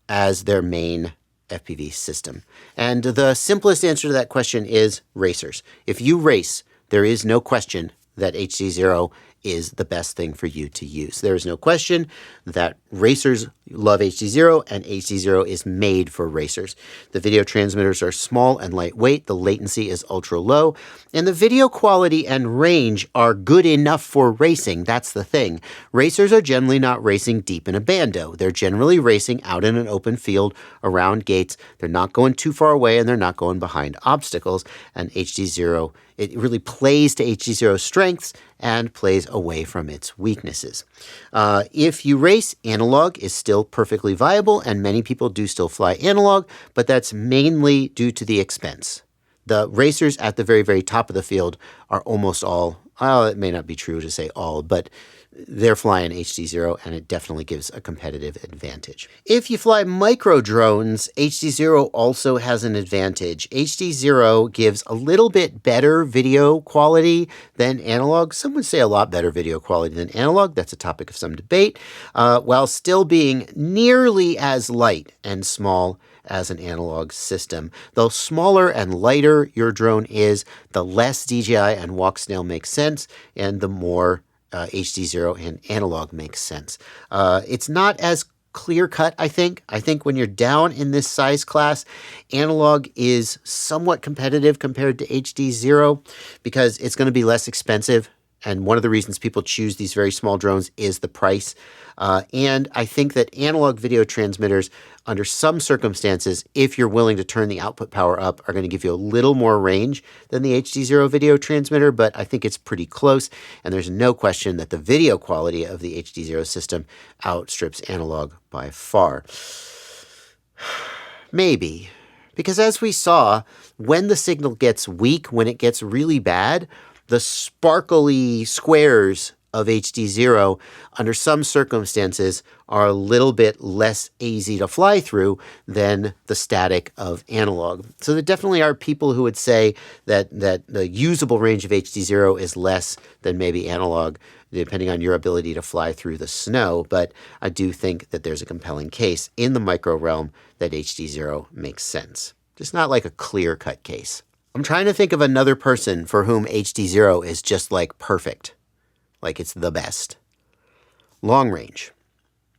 as their main FPV system? And the simplest answer to that question is racers. If you race, there is no question that HDZero is the best thing for you to use. There is no question that racers love HDZero, and HDZero is made for racers. The video transmitters are small and lightweight, the latency is ultra low, and the video quality and range are good enough for racing. That's the thing. Racers are generally not racing deep in a bando. They're generally racing out in an open field around gates. They're not going too far away, and they're not going behind obstacles, and HDZero, it really plays to HDZero's strengths and plays away from its weaknesses. If you race, analog is still perfectly viable, and many people do still fly analog, but that's mainly due to the expense. The racers at the very, very top of the field are almost all, well, it may not be true to say all, but they're flying HDZero, and it definitely gives a competitive advantage. If you fly micro drones, HDZero also has an advantage. HDZero gives a little bit better video quality than analog. Some would say a lot better video quality than analog. That's a topic of some debate, while still being nearly as light and small as an analog system. The smaller and lighter your drone is, the less DJI and Walksnail makes sense, and the more HDZero and analog makes sense. It's not as clear-cut, I think. I think when you're down in this size class, analog is somewhat competitive compared to HDZero because it's going to be less expensive. And one of the reasons people choose these very small drones is the price. And I think that analog video transmitters, under some circumstances, if you're willing to turn the output power up, are going to give you a little more range than the HDZero video transmitter, but I think it's pretty close. And there's no question that the video quality of the HDZero system outstrips analog by far. Maybe. Because as we saw, when the signal gets weak, when it gets really bad, the sparkly squares of HDZero, under some circumstances, are a little bit less easy to fly through than the static of analog. So there definitely are people who would say that the usable range of HDZero is less than maybe analog, depending on your ability to fly through the snow. But I do think that there's a compelling case in the micro realm that HDZero makes sense. Just not like a clear-cut case. I'm trying to think of another person for whom HDZero is just like perfect. Like it's the best. Long range.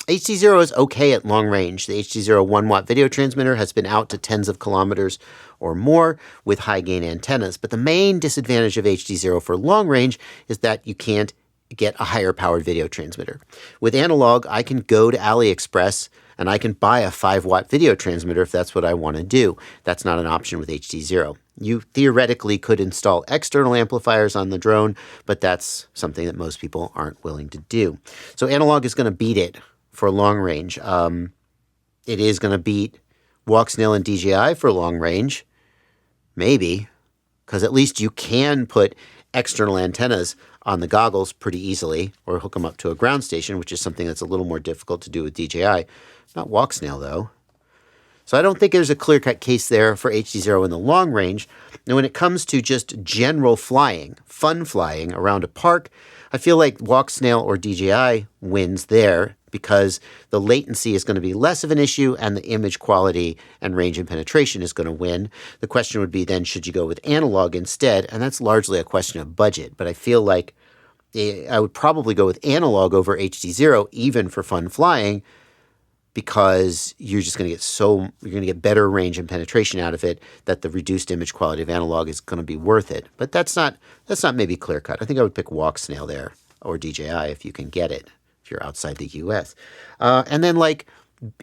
HDZero is okay at long range. The HDZero 1-watt video transmitter has been out to tens of kilometers or more with high gain antennas. But the main disadvantage of HDZero for long range is that you can't get a higher powered video transmitter. With analog, I can go to AliExpress and I can buy a 5-watt video transmitter if that's what I want to do. That's not an option with HDZero. You theoretically could install external amplifiers on the drone, but that's something that most people aren't willing to do. So analog is going to beat it for long range. It is going to beat Walksnail and DJI for long range. Maybe, because at least you can put external antennas on the goggles pretty easily, or hook them up to a ground station, which is something that's a little more difficult to do with DJI. Not Walksnail, though. So I don't think there's a clear-cut case there for HDZero in the long range. Now, when it comes to just general flying, fun flying around a park, I feel like Walksnail or DJI wins there because the latency is going to be less of an issue and the image quality and range and penetration is going to win. The question would be then, should you go with analog instead? And that's largely a question of budget. But I feel like I would probably go with analog over HDZero, even for fun flying, because you're just going to get better range and penetration out of it, that the reduced image quality of analog is going to be worth it. But that's not maybe clear cut. I think I would pick Walksnail there, or DJI if you can get it, if you're outside the US. And then like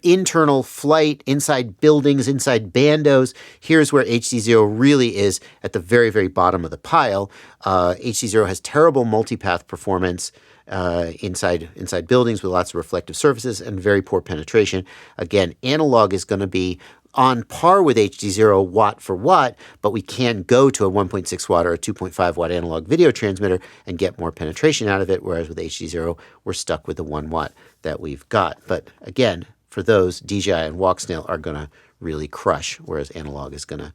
internal flight, inside buildings, inside bandos, here's where HDZero really is at the very, very bottom of the pile. HDZero has terrible multipath performance inside buildings with lots of reflective surfaces and very poor penetration. Again, analog is going to be on par with HDZero watt for watt, but we can go to a 1.6 watt or a 2.5 watt analog video transmitter and get more penetration out of it, whereas with HDZero, we're stuck with the 1 watt that we've got. But again, for those, DJI and Walksnail are going to really crush, whereas analog is going to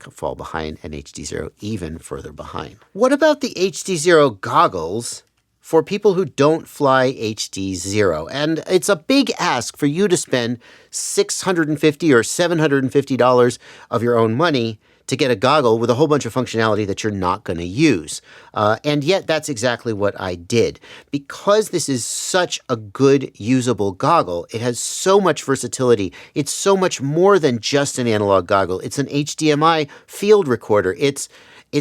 fall behind and HDZero even further behind. What about the HDZero goggles for people who don't fly HDZero? And it's a big ask for you to spend $650 or $750 of your own money to get a goggle with a whole bunch of functionality that you're not going to use. And yet that's exactly what I did. Because this is such a good usable goggle, it has so much versatility. It's so much more than just an analog goggle. It's an HDMI field recorder. It's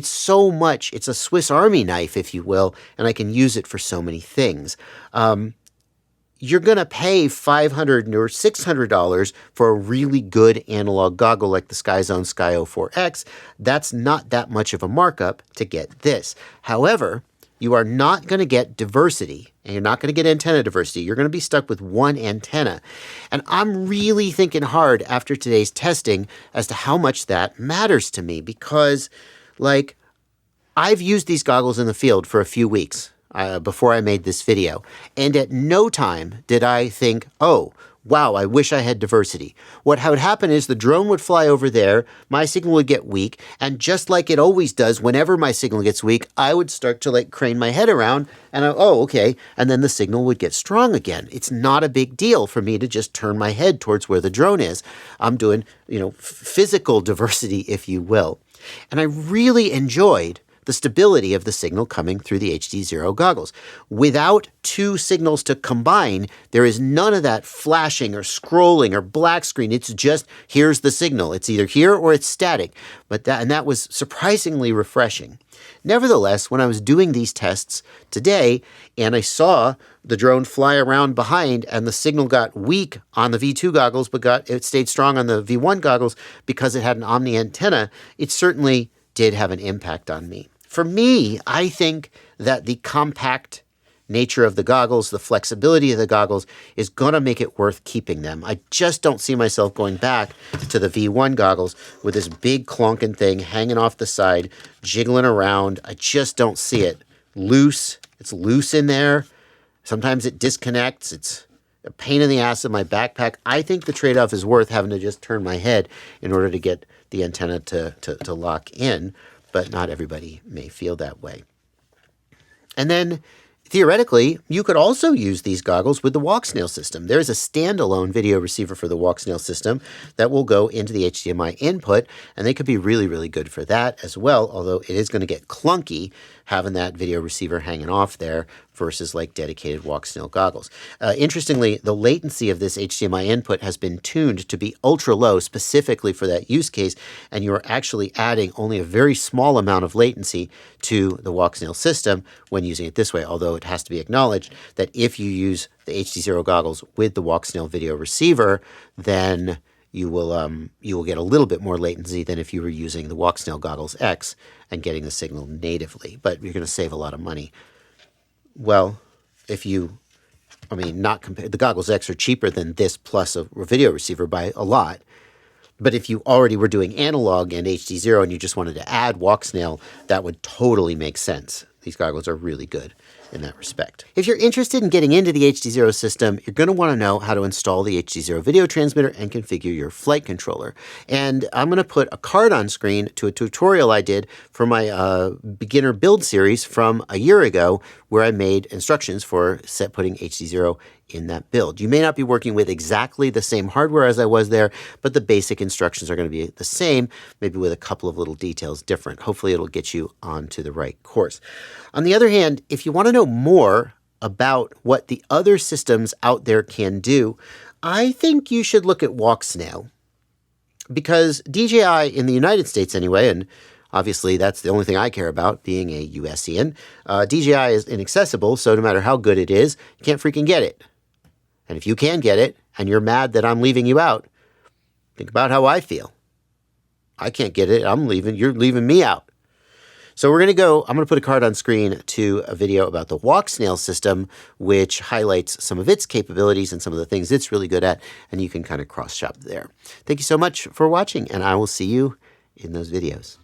so much. It's a Swiss Army knife, if you will, and I can use it for so many things. You're going to pay $500 or $600 for a really good analog goggle like the SkyZone Sky O4X. That's not that much of a markup to get this. However, you are not going to get diversity, and you're not going to get antenna diversity. You're going to be stuck with one antenna. And I'm really thinking hard after today's testing as to how much that matters to me, because, like, I've used these goggles in the field for a few weeks before I made this video, and at no time did I think, oh, wow, I wish I had diversity. What would happen is the drone would fly over there, my signal would get weak, and just like it always does whenever my signal gets weak, I would start to like crane my head around, and okay, and then the signal would get strong again. It's not a big deal for me to just turn my head towards where the drone is. I'm doing, physical diversity, if you will. And I really enjoyed the stability of the signal coming through the HDZero goggles. Without two signals to combine, there is none of that flashing or scrolling or black screen. It's just, here's the signal. It's either here or it's static. That was surprisingly refreshing. Nevertheless, when I was doing these tests today and I saw the drone fly around behind and the signal got weak on the V2 goggles, but it stayed strong on the V1 goggles because it had an omni antenna, it certainly did have an impact on me. For me, I think that the compact nature of the goggles, the flexibility of the goggles is going to make it worth keeping them. I just don't see myself going back to the V1 goggles with this big clunking thing hanging off the side, jiggling around. I just don't see it. Loose. It's loose in there. Sometimes it disconnects. It's a pain in the ass in my backpack. I think the trade-off is worth having to just turn my head in order to get the antenna to lock in, but not everybody may feel that way. And then, theoretically, you could also use these goggles with the Walksnail system. There is a standalone video receiver for the Walksnail system that will go into the HDMI input, and they could be really, really good for that as well, although it is going to get clunky having that video receiver hanging off there versus like dedicated Walksnail goggles. Interestingly, the latency of this HDMI input has been tuned to be ultra low specifically for that use case, and you are actually adding only a very small amount of latency to the Walksnail system when using it this way, although it has to be acknowledged that if you use the HDZero goggles with the Walksnail video receiver, then you will get a little bit more latency than if you were using the Walksnail Goggles X and getting the signal natively, but you're going to save a lot of money. Well, the Goggles X are cheaper than this plus a video receiver by a lot. But if you already were doing analog and HDZero and you just wanted to add Walksnail, that would totally make sense. These goggles are really good in that respect. If you're interested in getting into the HDZero system, you're going to want to know how to install the HDZero video transmitter and configure your flight controller. And I'm going to put a card on screen to a tutorial I did for my beginner build series from a year ago, where I made instructions for putting HDZero in that build. You may not be working with exactly the same hardware as I was there, but the basic instructions are going to be the same, maybe with a couple of little details different. Hopefully it'll get you onto the right course. On the other hand, if you want to know more about what the other systems out there can do, I think you should look at Walksnail, because DJI in the United States anyway, and obviously that's the only thing I care about, being a USian, DJI is inaccessible, so no matter how good it is, you can't freaking get it. And if you can get it, and you're mad that I'm leaving you out, think about how I feel. I can't get it, I'm leaving, you're leaving me out. So I'm going to put a card on screen to a video about the Walksnail system, which highlights some of its capabilities and some of the things it's really good at, and you can kind of cross-shop there. Thank you so much for watching, and I will see you in those videos.